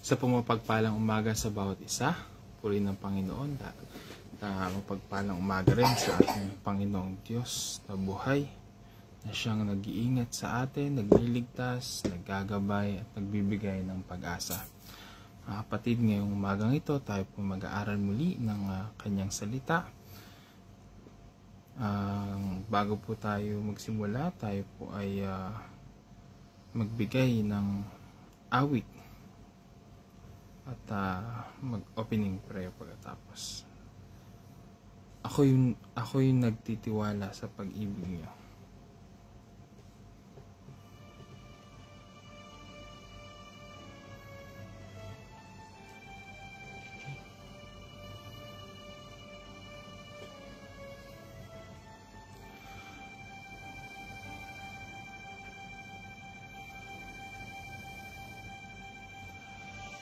Sa pumapagpalang umaga sa bawat isa, puri ng Panginoon, mapagpalang umaga rin sa ating Panginoong Diyos na buhay, na siyang nag-iingat sa atin, nagliligtas, naggagabay at nagbibigay ng pag-asa. Mga kapatid, ngayong umagang ito, tayo po mag-aaral muli ng kanyang salita. Bago po tayo magsimula, tayo po ay magbigay ng awit at mag-opening prayer pagkatapos. Ako yung nagtitiwala sa pag-ibig niyo.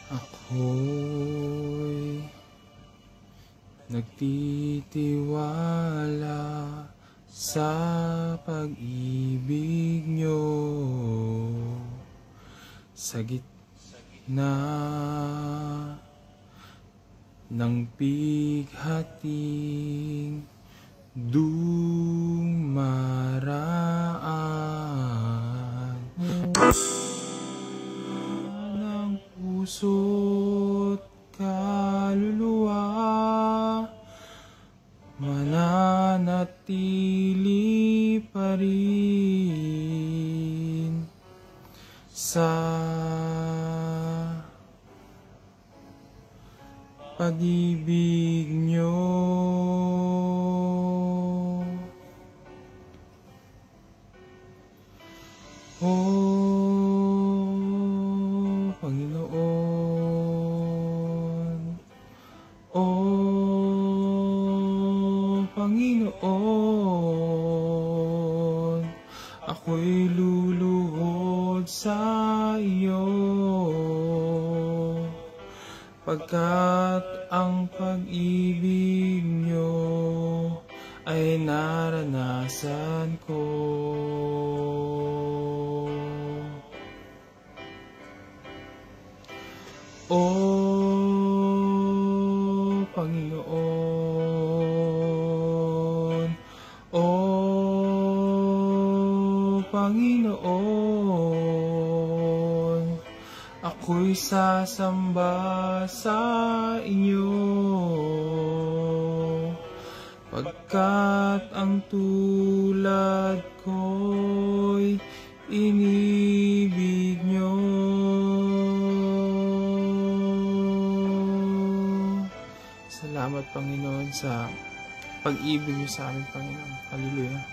Ako'y nagtitiwala sa pag-ibig niyo, sa gitna ng bighating dumaraan. Puso't kaluluwa, mananatili pa rin sa pag-ibig niyo. Panginoon, ako'y luluhod sa iyo, pagkat ang pag-ibig niyo ay naranasan ko. Panginoon, ako'y sasamba sa inyo, pagkat ang tulad ko'y inibig niyo. Salamat, Panginoon, sa pag-ibig niyo sa amin, Panginoon. Hallelujah.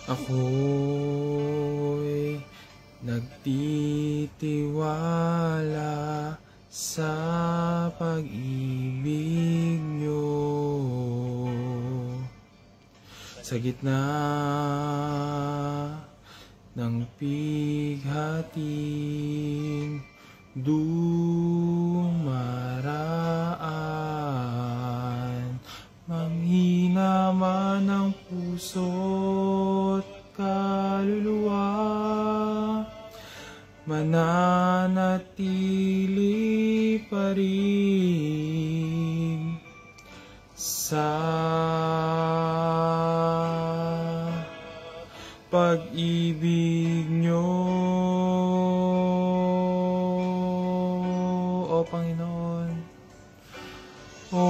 Ako'y nagtitiwala sa pag-ibig niyo, sa gitna ng bighating dumaraan. Manghina man ang puso't kaluluwa, mananatili pa rin sa pag-ibig niyo, O Panginoon. O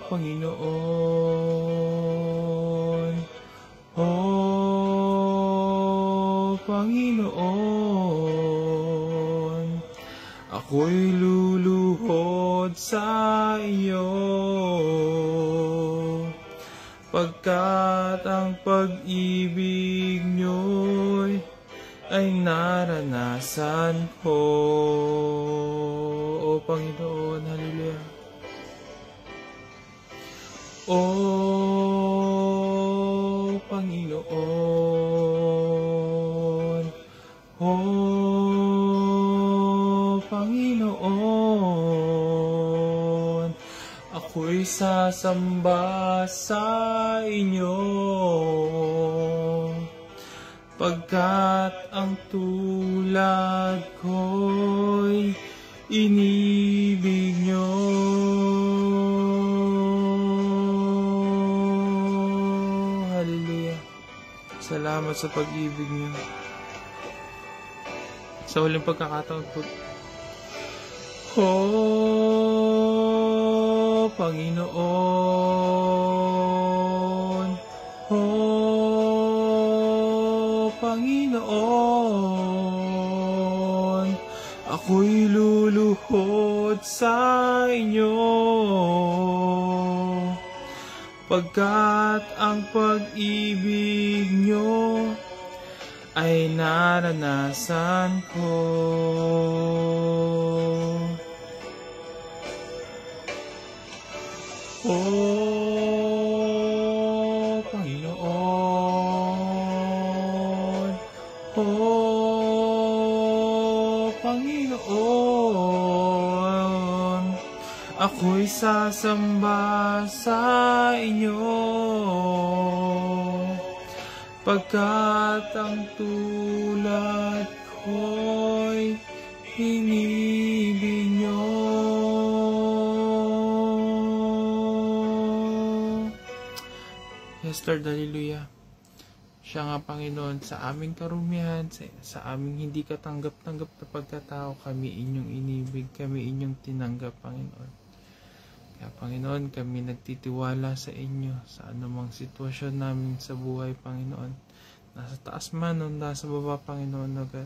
Panginoon, O Panginoon, ako'y luluhod sa iyo, pagkat ang pag-ibig niyo'y ay naranasan ko. O Panginoon, hallelujah. O Panginoon, O Panginoon, ako'y sasamba sa inyo, pagkat ang tulad ko'y inibig nyo. Hallelujah. Salamat sa pag-ibig nyo. Sa huling pagkakataon po, oh, Panginoon, oh, Panginoon, ako'y luluhod sa inyo, pagkat ang pag-ibig nyo ay naranasan ko. Oh, Panginoon, oh, Panginoon, ako'y sasamba sa inyo, pagkat ang tulad ko'y inibig nyo. Yes, Lord, hallelujah. Siya nga, Panginoon, sa aming karumihan, sa aming hindi katanggap-tanggap na pagkatao, kami inyong inibig, kami inyong tinanggap, Panginoon. Kaya, Panginoon, kami nagtitiwala sa inyo sa anumang sitwasyon namin sa buhay, Panginoon. Nasa taas man o nasa baba, Panginoon, agad.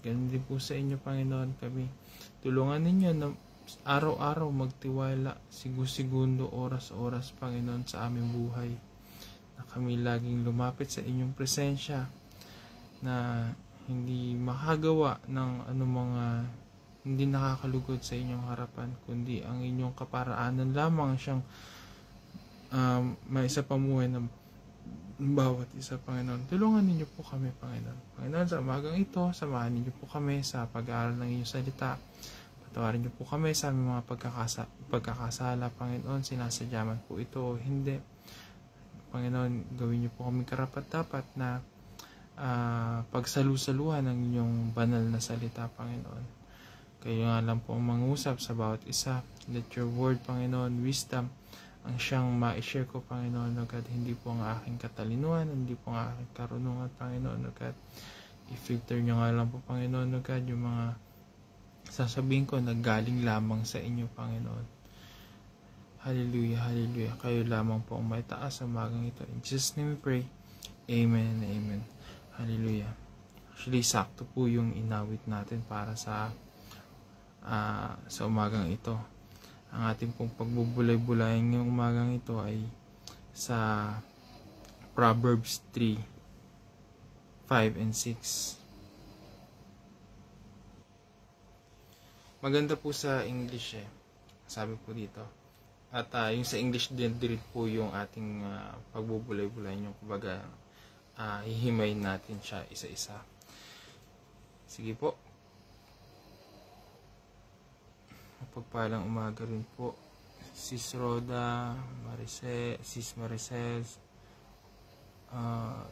Ganun din po sa inyo, Panginoon, kami. Tulungan ninyo na araw-araw magtiwala, segundo, oras-oras, Panginoon, sa aming buhay. Na kami laging lumapit sa inyong presensya, na hindi makagawa ng anumang hindi nakakalugod sa inyong harapan, kundi ang inyong kaparaanan lamang siyang may isa pamuhay ng bawat isa, Panginoon. Tulungan ninyo po kami, Panginoon. Panginoon, sa umagang ito, samahan ninyo po kami sa pag-aaral ng inyong salita. Patawarin niyo po kami sa aming mga pagkakasala, Panginoon. Sinasadya man po ito o hindi. Panginoon, gawin niyo po kami karapat-dapat na pagsalusaluhan ng inyong banal na salita, Panginoon. Kayo nga lang po ang mangusap sa bawat isa. Let your word, Panginoon, wisdom, ang siyang ma-share ko, Panginoon, agad. Hindi po ang aking katalinuhan, hindi po ang aking karunungan, Panginoon, agad. I-filter niyo nga lang po, Panginoon, agad, yung mga sasabihin ko na galing lamang sa inyo, Panginoon. Hallelujah, hallelujah. Kayo lamang po ang may taas sa umagang ito. In Jesus' name we pray. Amen and amen. Hallelujah. Actually, sakto po yung inawit natin para sa umagang ito. Ang ating pong pagbubulay-bulayan ngayong umagang ito ay sa Proverbs 3, 5 and 6. Maganda po sa English sabi po dito. At yung sa English din po yung ating pagbubulay-bulay, yung kumbaga hihimayin natin siya isa-isa. Sige po. Mapagpalang umaga rin po. Sis Roda, Sis Maricel,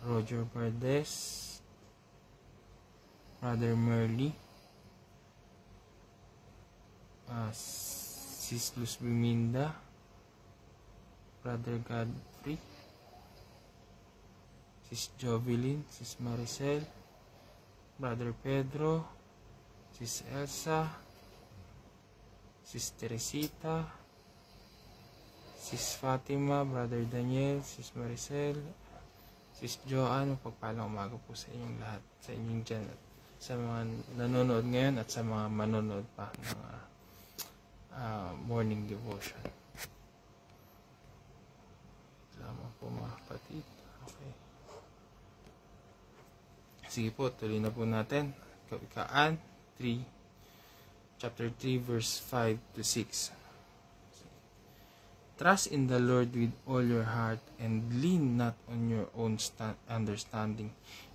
Roger Verdes, Brother Merly, Sis Luz Biminda, Brother Godfrey, Sis Jovelyn, Sis Maricel, Brother Pedro, Sis Elsa, Sis Teresita, Sis Fatima, Brother Daniel, Sis Maricel, Sis Joanne. Pagpalang umaga po sa inyong lahat, sa inyong dyan, at sa mga nanonood ngayon at sa mga manonood pa ng morning devotion. Salamat po mga kapatid. Okay. Sige po, tuloy na po natin. Kawikaan 3, chapter 3, verse 5 to 6. Trust in the Lord with all your heart and lean not on your own understanding.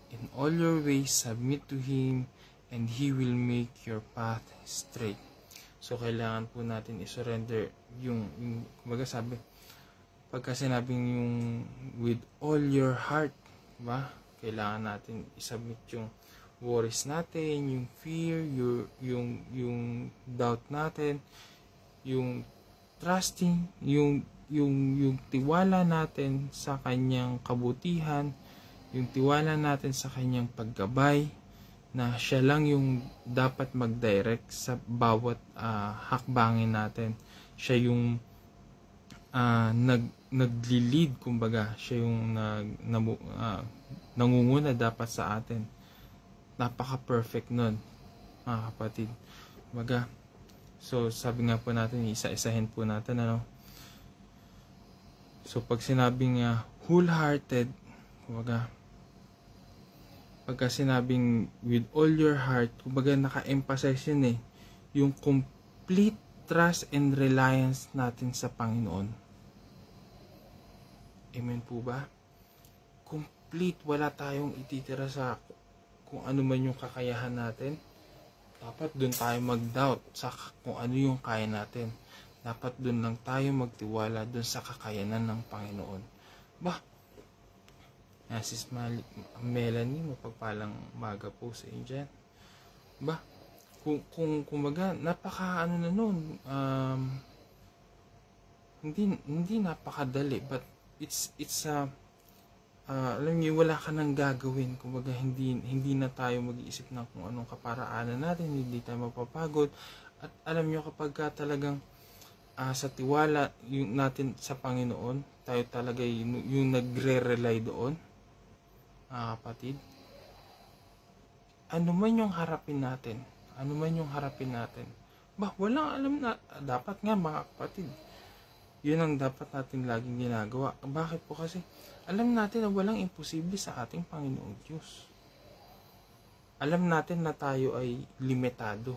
In all your ways submit to Him and He will make your path straight. So, kailangan po natin i-surrender yung kumbaga sabi, pagka sinabing yung with all your heart, diba? Kailangan natin isubmit yung worries natin, yung fear, yung doubt natin, yung trusting, yung tiwala natin sa kanyang kabutihan, yung tiwala natin sa kanyang paggabay, na siya lang yung dapat mag-direct sa bawat hakbangin natin. Siya yung nagli-lead, kumbaga. Siya yung nangunguna dapat sa atin. Napaka-perfect nun, mga kapatid. Kumbaga, so sabi nga po natin, isa-isahin po natin, ano. So pag sinabing wholehearted, kumbaga, pagka sinabing with all your heart, kumbaga naka-emphasize yun yung complete trust and reliance natin sa Panginoon. Amen po ba? Complete, wala tayong ititira sa kung ano man yung kakayahan natin. Dapat dun tayo mag-doubt sa kung ano yung kaya natin. Dapat dun lang tayo magtiwala dun sa kakayanan ng Panginoon. Sis Melanie, mapagpalang maga po sa inyo dyan. Kumbaga, napaka na nun, hindi napakadali, but it's alam niyo, wala ka nang gagawin. Kumbaga, hindi na tayo mag-iisip ng kung anong kaparaanan natin, hindi tayo mapapagod. At alam niyo, kapag talagang sa tiwala yung natin sa Panginoon, tayo talaga yung nagre-rely doon, kapatid. Ano man yung harapin natin, walang alam na, dapat nga mga kapatid, yun ang dapat natin laging ginagawa. Bakit po? Kasi alam natin na walang imposible sa ating Panginoong Diyos. Alam natin na tayo ay limitado.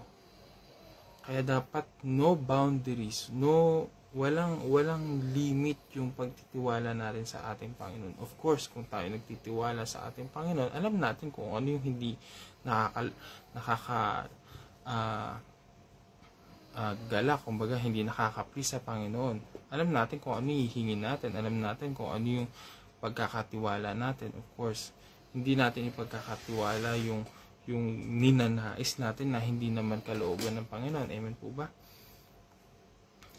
Kaya dapat no boundaries, walang limit yung pagtitiwala natin sa ating Panginoon. Of course, kung tayo nagtitiwala sa ating Panginoon, alam natin kung ano yung hindi gala, kumbaga hindi nakaka-please sa Panginoon. Alam natin kung ano hihingin natin, alam natin kung ano yung pagkakatiwala natin. Of course, hindi natin ipagkakatiwala yung ninanais natin na hindi naman kalooban ng Panginoon. Amen po ba?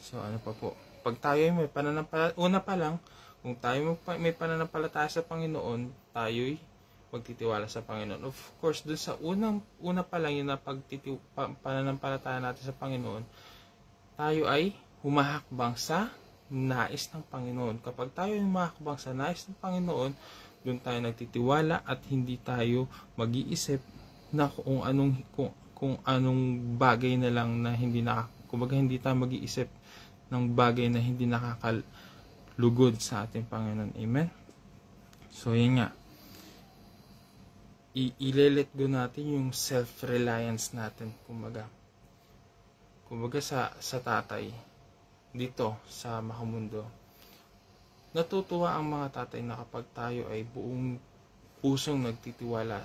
So ano pa po? Pag tayo may pananampalataya, una pa lang, kung tayo may pananampalataya sa Panginoon, tayo'y magtitiwala sa Panginoon. Of course, dun sa una pa lang yung pananampalataya natin sa Panginoon, tayo ay humahakbang sa nais ng Panginoon. Kapag tayo ay humahakbang sa nais ng Panginoon, dun tayo nagtitiwala at hindi tayo mag-iisip na kung anong bagay na lang na kumbaga hindi tayo mag-iisip ng bagay na hindi nakakalugod sa ating Panginoon. Amen? So, yun nga. I-let go natin yung self-reliance natin. Kumbaga sa tatay, dito sa Makamundo, natutuwa ang mga tatay na kapag tayo ay buong pusong nagtitiwala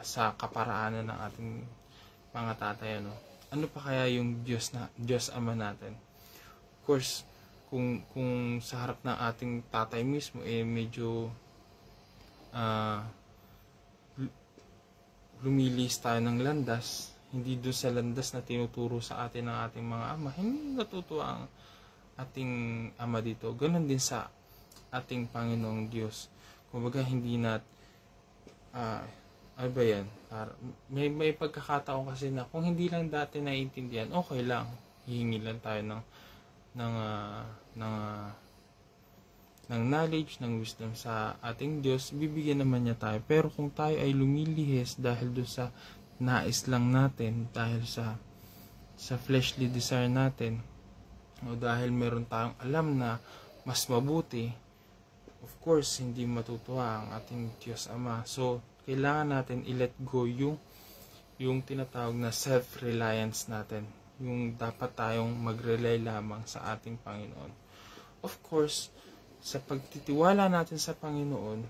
sa kaparaanan ng ating mga tatay, ano pa kaya yung Diyos Ama natin. Of course, kung sa harap ng ating tatay mismo medyo lumilis tayo ng landas, hindi doon sa landas na tinuturo sa atin ng ating mga ama, hindi natutuwa ang ating Ama dito. Ganon din sa ating Panginoong Diyos. Kumbaga hindi ano ba yan? May pagkakataon kasi na kung hindi lang dati naiintindihan, okay lang. Hihingi lang tayo ng knowledge, ng wisdom sa ating Diyos, bibigyan naman niya tayo. Pero kung tayo ay lumilihis dahil doon sa nais lang natin, dahil sa fleshly desire natin, o dahil meron tayong alam na mas mabuti, of course, hindi matutuwa ang ating Diyos Ama. So, kailangan natin i-let go yung tinatawag na self-reliance natin. Yung dapat tayong mag-rely lamang sa ating Panginoon. Of course, sa pagtitiwala natin sa Panginoon,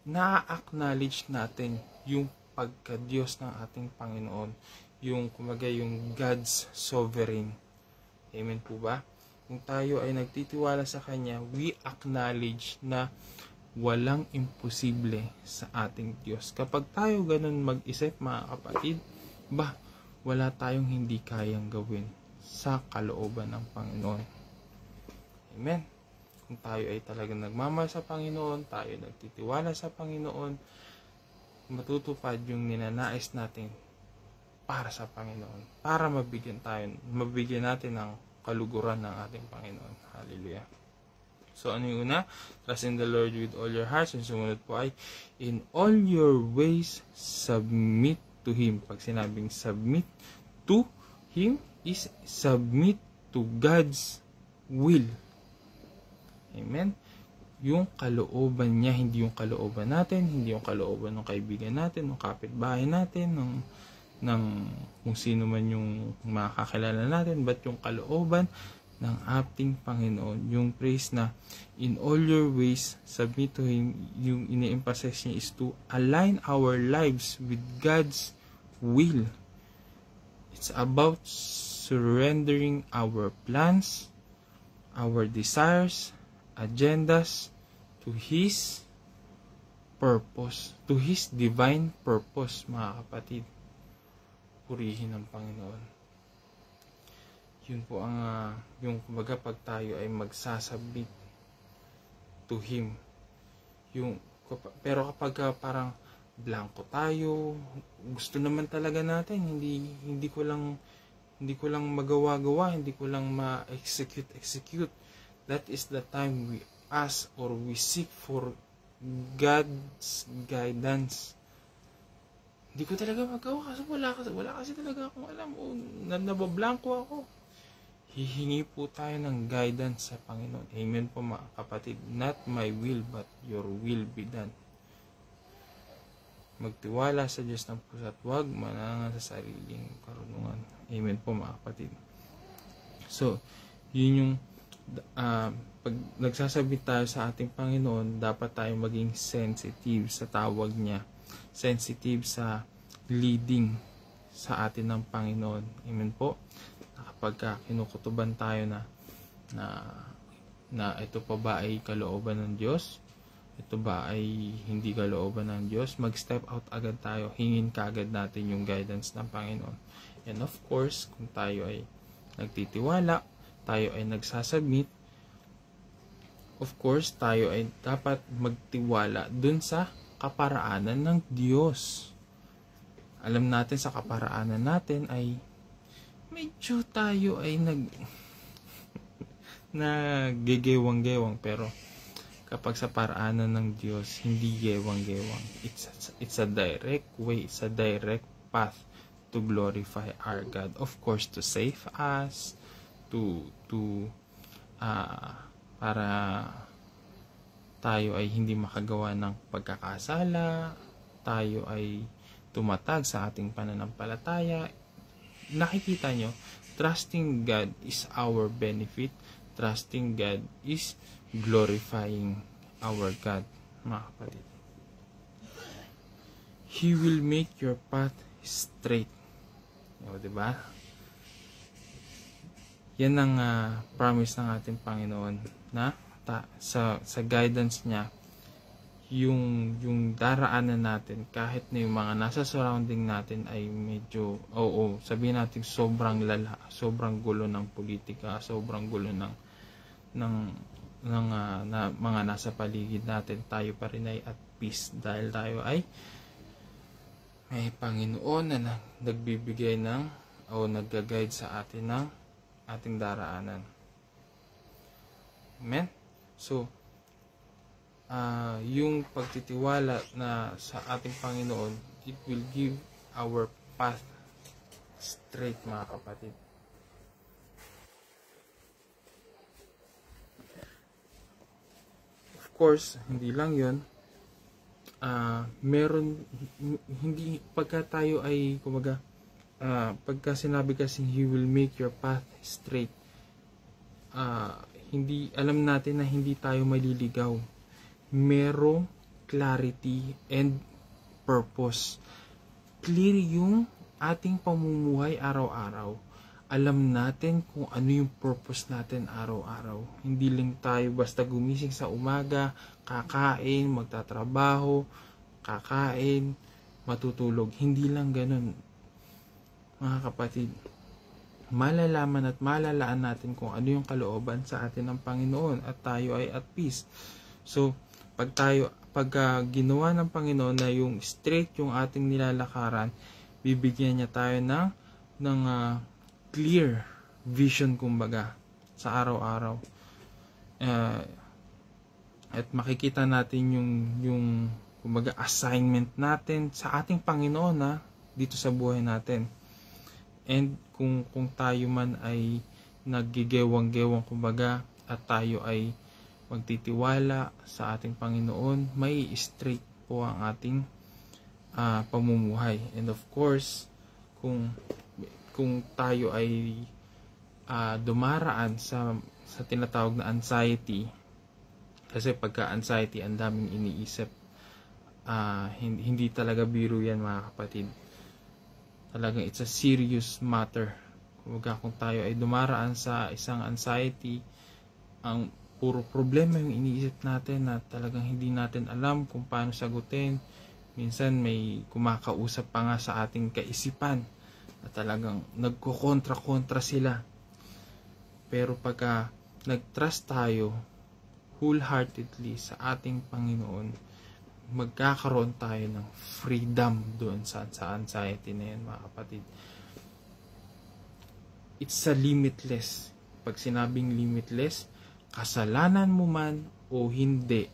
na-acknowledge natin yung pagka-Diyos ng ating Panginoon. Yung God's sovereign. Amen po ba? Kung tayo ay nagtitiwala sa Kanya, we acknowledge na walang imposible sa ating Diyos. Kapag tayo ganun mag-isip, mga kapatid, wala tayong hindi kayang gawin sa kalooban ng Panginoon. Amen. Kung tayo ay talagang nagmamahal sa Panginoon, tayo nagtitiwala sa Panginoon, matutupad yung ninanais natin para sa Panginoon, para mabigyan natin ng kaluguran ng ating Panginoon. Hallelujah. So, ano yung una? Trust in the Lord with all your hearts. Yung sumunod po ay, in all your ways, submit to Him. Pag sinabing submit to Him, is submit to God's will. Amen? Yung kalooban niya, hindi yung kalooban natin, hindi yung kalooban ng kaibigan natin, ng kapitbahay natin, ng kung sino man yung makakilala natin, but yung kalooban ng ating Panginoon. Yung praise na in all your ways, submit to Him, yung ini-emphasize niya is to align our lives with God's will. It's about surrendering our plans, our desires, agendas to His purpose, to His divine purpose, mga kapatid. Purihin ng Panginoon. Yun po ang yung kumbaga pag tayo ay magsasubmit to Him. Pero kapag parang blanco tayo, gusto naman talaga natin, hindi ko lang magawa-gawa, hindi ko lang ma-execute. That is the time we ask or we seek for God's guidance. Hindi ko talaga magawa kasi wala kasi talaga akong alam o nabablanko ako. Hihingi po tayo ng guidance sa Panginoon. Amen po mga kapatid. Not my will but your will be done. Magtiwala sa Diyos ng puso at huwag manangan sa sariling karunungan. Amen po mga kapatid. So, yun yung pag nagsasabit tayo sa ating Panginoon, dapat tayo maging sensitive sa tawag niya. Sensitive sa leading sa atin ng Panginoon. Amen po. Kapag kinukutuban tayo na ito pa ba ay kalooban ng Diyos? Ito ba ay hindi kalooban ng Diyos? Mag-step out agad tayo. Hingin kagad natin yung guidance ng Panginoon. And of course, kung tayo ay nagtitiwala, tayo ay nagsasubmit, of course, tayo ay dapat magtiwala dun sa kaparaanan ng Diyos. Alam natin sa kaparaanan natin ay medyo tayo ay nagigewang-gewang, pero kapag sa paraanan ng Diyos, hindi gewang-gewang. It's a direct way, it's a direct path to glorify our God. Of course, to save us, para tayo ay hindi makagawa ng pagkakasala, tayo ay tumatag sa ating pananampalataya. Nakikita nyo, trusting God is our benefit. Trusting God is glorifying our God, mga kapatid. He will make your path straight. O, diba? Yan ang promise ng ating Panginoon na sa guidance niya, yung daraanan natin, kahit na yung mga nasa surrounding natin ay medyo, sabihin natin sobrang lala, sobrang gulo ng politika, sobrang gulo ng mga nasa paligid natin, tayo pa rin ay at peace dahil tayo ay may Panginoon na nagbibigay nag-guide sa atin ng ating daraanan. Amen? So, yung pagtitiwala na sa ating Panginoon, it will give our path straight, mga kapatid. Of course, hindi lang yun. Hindi, pagka tayo ay, pagka sinabi kasi, He will make your path straight, hindi, alam natin na hindi tayo maliligaw. Merong clarity and purpose. Clear yung ating pamumuhay araw-araw. alam natin kung ano yung purpose natin araw-araw. Hindi lang tayo basta gumising sa umaga, kakain, magtatrabaho, kakain, matutulog. Hindi lang ganun, mga kapatid. Malalaman at malalaan natin kung ano yung kalooban sa atin ng Panginoon at tayo ay at peace. So, pag ginawa ng Panginoon na yung straight yung ating nilalakaran, bibigyan niya tayo ng clear vision, kumbaga, sa araw-araw. At makikita natin yung kumbaga assignment natin sa ating Panginoon dito sa buhay natin. And kung tayo man ay naggigewang-gewang, kumbaga, at tayo ay magtitiwala sa ating Panginoon, may straight po ang ating pamumuhay. And of course, kung tayo ay dumaraan sa tinatawag na anxiety, kasi pagka-anxiety, ang daming iniisip. Hindi talaga biro yan, mga kapatid. Talagang it's a serious matter. Kung tayo ay dumaraan sa isang anxiety, ang puro problema yung iniisip natin na talagang hindi natin alam kung paano sagutin. Minsan may kumakausap pa nga sa ating kaisipan na talagang nagkukontra-kontra sila. Pero pagka nag-trust tayo wholeheartedly sa ating Panginoon, magkakaroon tayo ng freedom doon sa anxiety na yan, mga kapatid. It's a limitless. Pag sinabing limitless, kasalanan mo man o hindi,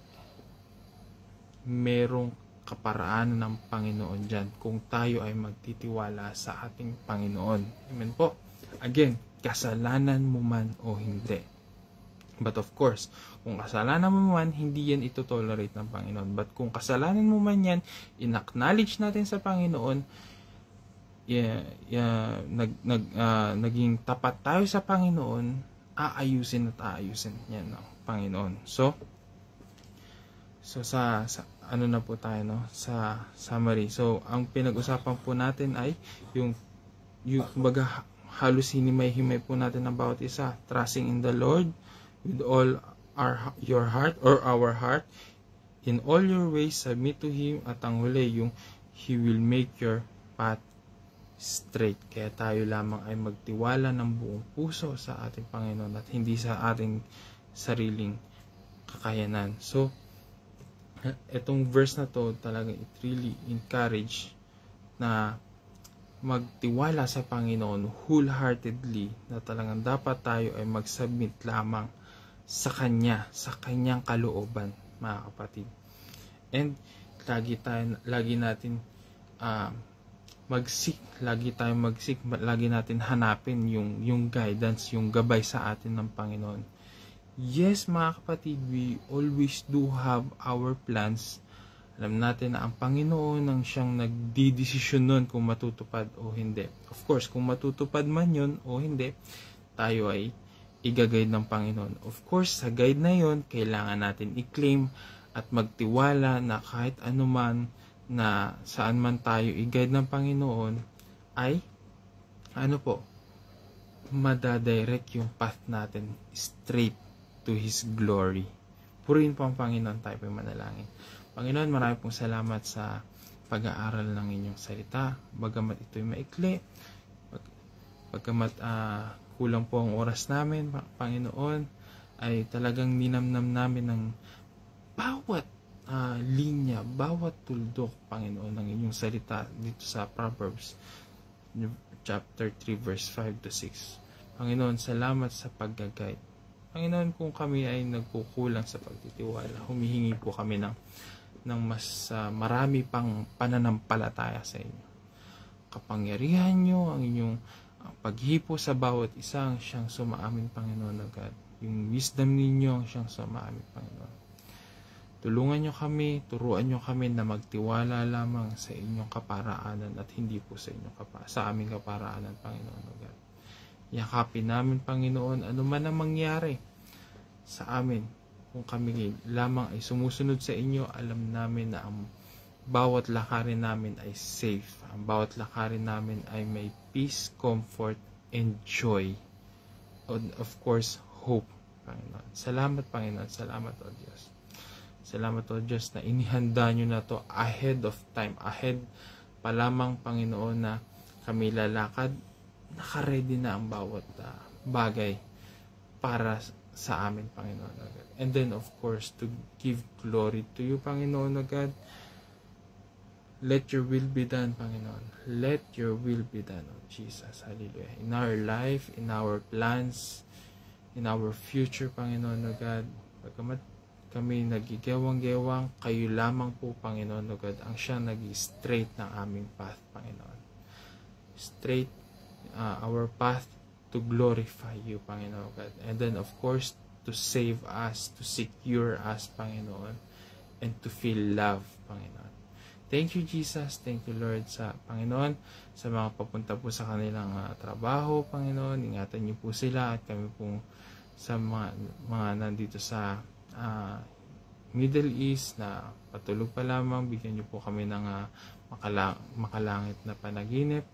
merong kaparaanan ng Panginoon dyan kung tayo ay magtitiwala sa ating Panginoon. Amen po. Again, kasalanan mo man o hindi. But of course, kung kasalanan mo man, hindi yan ito-tolerate ng Panginoon. But kung kasalanan mo man yan, in-acknowledge natin sa Panginoon, naging tapat tayo sa Panginoon, aayusin yan ng Panginoon. So sa ano na po tayo, no? Sa summary. So, ang pinag-usapan po natin ay yung kumbaga, halos hinimay-himay po natin ang bawat isa. Trusting in the Lord with all your heart or our heart, in all your ways submit to Him, at ang huli yung He will make your path straight. Kaya tayo lamang ay magtiwala ng buong puso sa ating Panginoon at hindi sa ating sariling kakayanan. So, itong verse na to talaga it really encourage na magtiwala sa Panginoon wholeheartedly, na talagang dapat tayo ay mag-submit lamang sa Kanya, sa Kanyang kalooban, mga kapatid. And lagi natin mag-seek, lagi natin hanapin yung guidance, yung gabay sa atin ng Panginoon. Yes, mga kapatid, we always do have our plans. Alam natin na ang Panginoon ang siyang nagdidesisyon nun kung matutupad o hindi. Of course, kung matutupad man yun o hindi, tayo ay i-guide ng Panginoon. Of course, sa guide na yun, kailangan natin i-claim at magtiwala na kahit anuman na saan man tayo i-guide ng Panginoon, ay madadirect yung path natin straight to His glory. Purihin po ang Panginoon, tayo po manalangin. Panginoon, marami pong salamat sa pag-aaral ng inyong salita. Bagamat ito'y maikli, bagamat kulang po ang oras namin, Panginoon, ay talagang ninamnam namin ng bawat linya, bawat tuldok, Panginoon, ng inyong salita dito sa Proverbs chapter 3 verse 5 to 6. Panginoon, salamat sa pag-guide. Panginoon, kung kami ay nagkukulang sa pagtitiwala, humihingi po kami ng mas marami pang pananampalataya sa inyo. Kapangyarihan nyo, ang inyong paghipo sa bawat isa, ang siyang sumaamin, Panginoon na God. Yung wisdom ninyo, ang siyang sumaamin, Panginoon. Tulungan nyo kami, turuan nyo kami na magtiwala lamang sa inyong kaparaanan at hindi po sa aming kaparaanan, Panginoon na God. Yakapin namin, Panginoon, ano man ang mangyari sa amin. Kung kami lamang ay sumusunod sa inyo, alam namin na ang bawat lakarin namin ay safe. Ang bawat lakarin namin ay may peace, comfort, and joy. And of course, hope, Panginoon. Salamat, Panginoon. Salamat, O Diyos. Salamat, O Diyos, na inihanda nyo na to ahead of time. Ahead pa lamang, Panginoon, na kami lalakad. Nakaready na ang bawat bagay para sa amin, Panginoon, O God. And then, of course, to give glory to you, Panginoon, O God. Let your will be done, Panginoon. Let your will be done, O Jesus. Hallelujah. In our life, in our plans, in our future, Panginoon, O God. Pagkamat kami nagigewang-gewang, kayo lamang po, Panginoon, O God, ang siyang nag-straight ng aming path, Panginoon. Straight our path to glorify you, Panginoon, O God. And then, of course, to save us, to secure us, Panginoon, and to feel love, Panginoon. Thank you, Jesus. Thank you, Lord, sa Panginoon, sa mga papunta po sa kanilang trabaho, Panginoon. Ingatan niyo po sila at kami po sa mga nandito sa Middle East na patulog pa lamang. Bigyan niyo po kami ng makalangit na panaginip.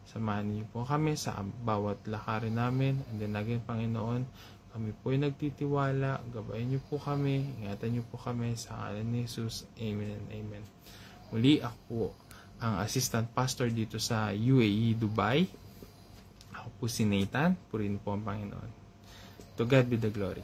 Samahan niyo po kami sa bawat lakarin namin. And then again, Panginoon, kami po ay nagtitiwala. Gabayan niyo po kami. Ingatan niyo po kami sa ngalan ni Jesus. Amen and amen. Muli, ako po ang assistant pastor dito sa UAE, Dubai. Ako po si Nathan. Purihin po ang Panginoon. To God be the glory.